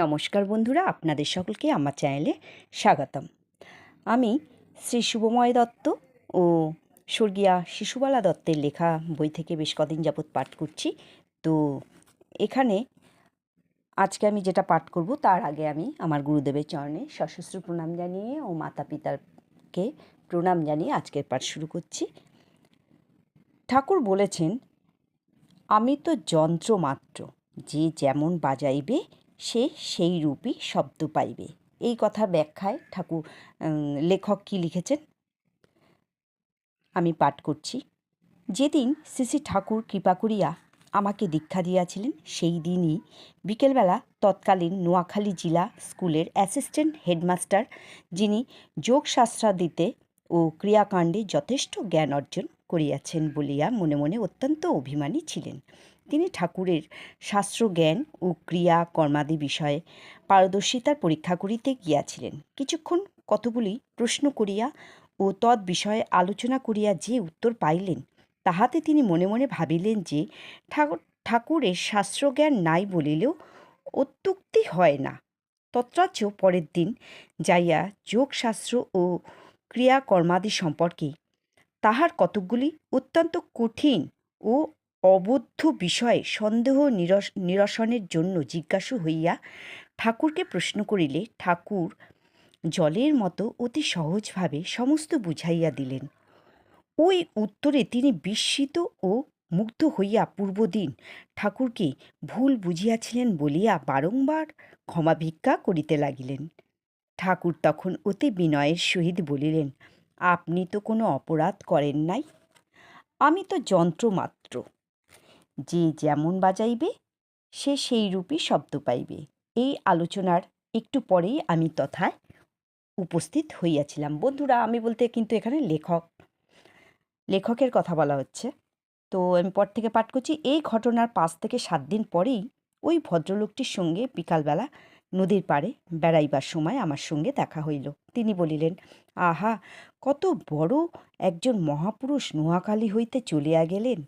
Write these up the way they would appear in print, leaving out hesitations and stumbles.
নমস্কার বন্ধুরা, আপনাদের সকলকে আমার চ্যানেলে স্বাগতম। আমি শ্রী শুভময় দত্ত ও স্বর্গীয়া শিশুবালা দত্তের লেখা বই থেকে বেশ কদিন যাবৎ পাঠ করছি। তো এখানে আজকে আমি যেটা পাঠ করব তার আগে আমি আমার গুরুদেবের চরণে সশস্ত্র প্রণাম জানিয়ে ও মাতা পিতাকে প্রণাম জানিয়ে আজকের পাঠ শুরু করছি। ঠাকুর বলেছেন, আমি তো যন্ত্র মাত্র, যে যেমন বাজাইবে সে সেই রূপই শব্দ পাইবে। এই কথার ব্যাখ্যায় লেখক কি লিখেছেন আমি পাঠ করছি। যেদিন শ্রী শ্রী ঠাকুর কৃপা করিয়া আমাকে দীক্ষা দিয়াছিলেন, সেই দিনই বিকেলবেলা তৎকালীন নোয়াখালী জেলা স্কুলের অ্যাসিস্ট্যান্ট হেডমাস্টার, যিনি যোগশাস্ত্রাদিতে ও ক্রিয়াকাণ্ডে যথেষ্ট জ্ঞান অর্জন করিয়াছেন বলিয়া মনে মনে অত্যন্ত অভিমানী ছিলেন, তিনি ঠাকুরের শাস্ত্রজ্ঞান ও ক্রিয়া কর্মাদি বিষয়ে পারদর্শিতার পরীক্ষা করিতে গিয়াছিলেন। কিছুক্ষণ কতগুলি প্রশ্ন করিয়া ও তৎ বিষয়ে আলোচনা করিয়া যে উত্তর পাইলেন, তাহাতে তিনি মনে মনে ভাবিলেন যে ঠাকুরের শাস্ত্রজ্ঞান নাই বলিলেও অত্যুক্তি হয় না। তত্রাচ পরের দিন যাইয়া যোগশাস্ত্র ও ক্রিয়াকর্মাদি সম্পর্কে তাহার কতকগুলি অত্যন্ত কঠিন ও অবদ্ধ বিষয়ে সন্দেহ নিরসনের জন্য জিজ্ঞাসু হইয়া ঠাকুরকে প্রশ্ন করিলে ঠাকুর জলের মতো অতি সহজভাবে সমস্ত বুঝাইয়া দিলেন। ওই উত্তরে তিনি বিস্মিত ও মুগ্ধ হইয়া পূর্বদিন ঠাকুরকে ভুল বুঝিয়াছিলেন বলিয়া বারংবার ক্ষমা ভিক্ষা করিতে লাগিলেন। ঠাকুর তখন অতি বিনয়ের সহিত বলিলেন, আপনি তো কোনো অপরাধ করেন নাই, আমি তো যন্ত্র মাত্র, যে যেমন বাজাইবে সে সেই রূপই শব্দ পাইবে। এই আলোচনার একটু পরেই আমি তথায় উপস্থিত হইয়াছিলাম। বন্ধুরা, আমি বলতে কিন্তু এখানে লেখকের কথা বলা হচ্ছে। তো আমি পর থেকে পাঠ করছি। এই ঘটনার 5 থেকে 7 দিন পরেই ওই ভদ্রলোকটির সঙ্গে বিকালবেলা নদীর পাড়ে বেড়াইবার সময় আমার সঙ্গে দেখা হইল। তিনি বলিলেন, আহা, কত বড় একজন মহাপুরুষ নোয়াখালী হইতে চলিয়া গেলেন,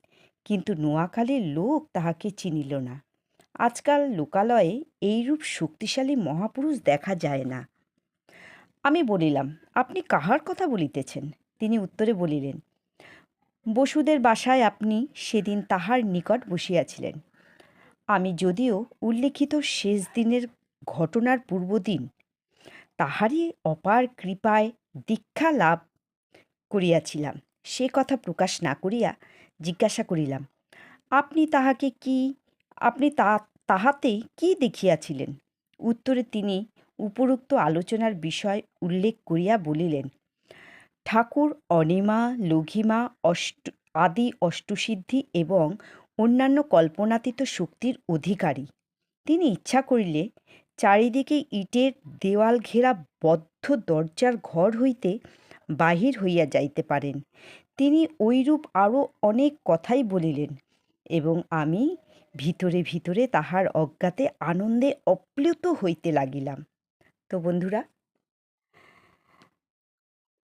কিন্তু নোয়াখালীর লোক তাহাকে চিনিল না। আজকাল লোকালয়ে এইরূপ শক্তিশালী মহাপুরুষ দেখা যায় না। আমি বলিলাম, আপনি কাহার কথা বলিতেছেন? তিনি উত্তরে বলিলেন, বসুদের বাসায় আপনি সেদিন তাহার নিকট বসিয়াছিলেন। আমি যদিও উল্লিখিত শেষ দিনের ঘটনার পূর্বদিন তাহারই অপার কৃপায় দীক্ষা লাভ করিয়াছিলাম, সে কথা প্রকাশ না করিয়া জিজ্ঞাসা করিলাম, আপনি তাহাতে কি দেখিয়াছিলেন? উত্তরে তিনি উপরোক্ত আলোচনার বিষয় উল্লেখ করিয়া বলিলেন, ঠাকুর অনিমা, লঘিমা, আদি অষ্টসিদ্ধি এবং অন্যান্য কল্পনাতীত শক্তির অধিকারী। তিনি ইচ্ছা করিলে চারিদিকে ইটের দেওয়াল ঘেরা বদ্ধ দরজার ঘর হইতে বাহির হইয়া যাইতে পারেন। তিনি ঐরূপ আরও অনেক কথাই বলিলেন এবং আমি ভিতরে ভিতরে তাহার অজ্ঞাতে আনন্দে অপ্লুত হইতে লাগিলাম। তো বন্ধুরা,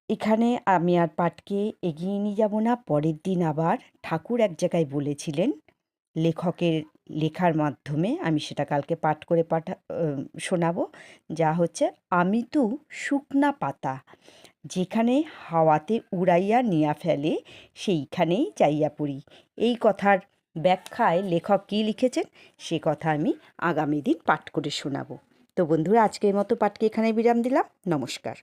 এখানে আমি আর পাঠকে এগিয়ে নিয়ে যাব না। পরের দিন আবার ঠাকুর এক জায়গায় বলেছিলেন, লেখকের লেখার মাধ্যমে আমি সেটা কালকে পাঠ করে শোনাবো, যা হচ্ছে, আমি তো শুকনা পাতা, যেখানে হাওয়াতে উড়াইয়া নিয়া ফেলে সেইখানেই যাইয়া পড়ি। এই কথার ব্যাখ্যায় লেখক কী লিখেছেন সে কথা আমি আগামী দিন পাঠ করে শোনাবো। তো বন্ধুরা, আজকের মতো পাঠকে এখানে বিরাম দিলাম। নমস্কার।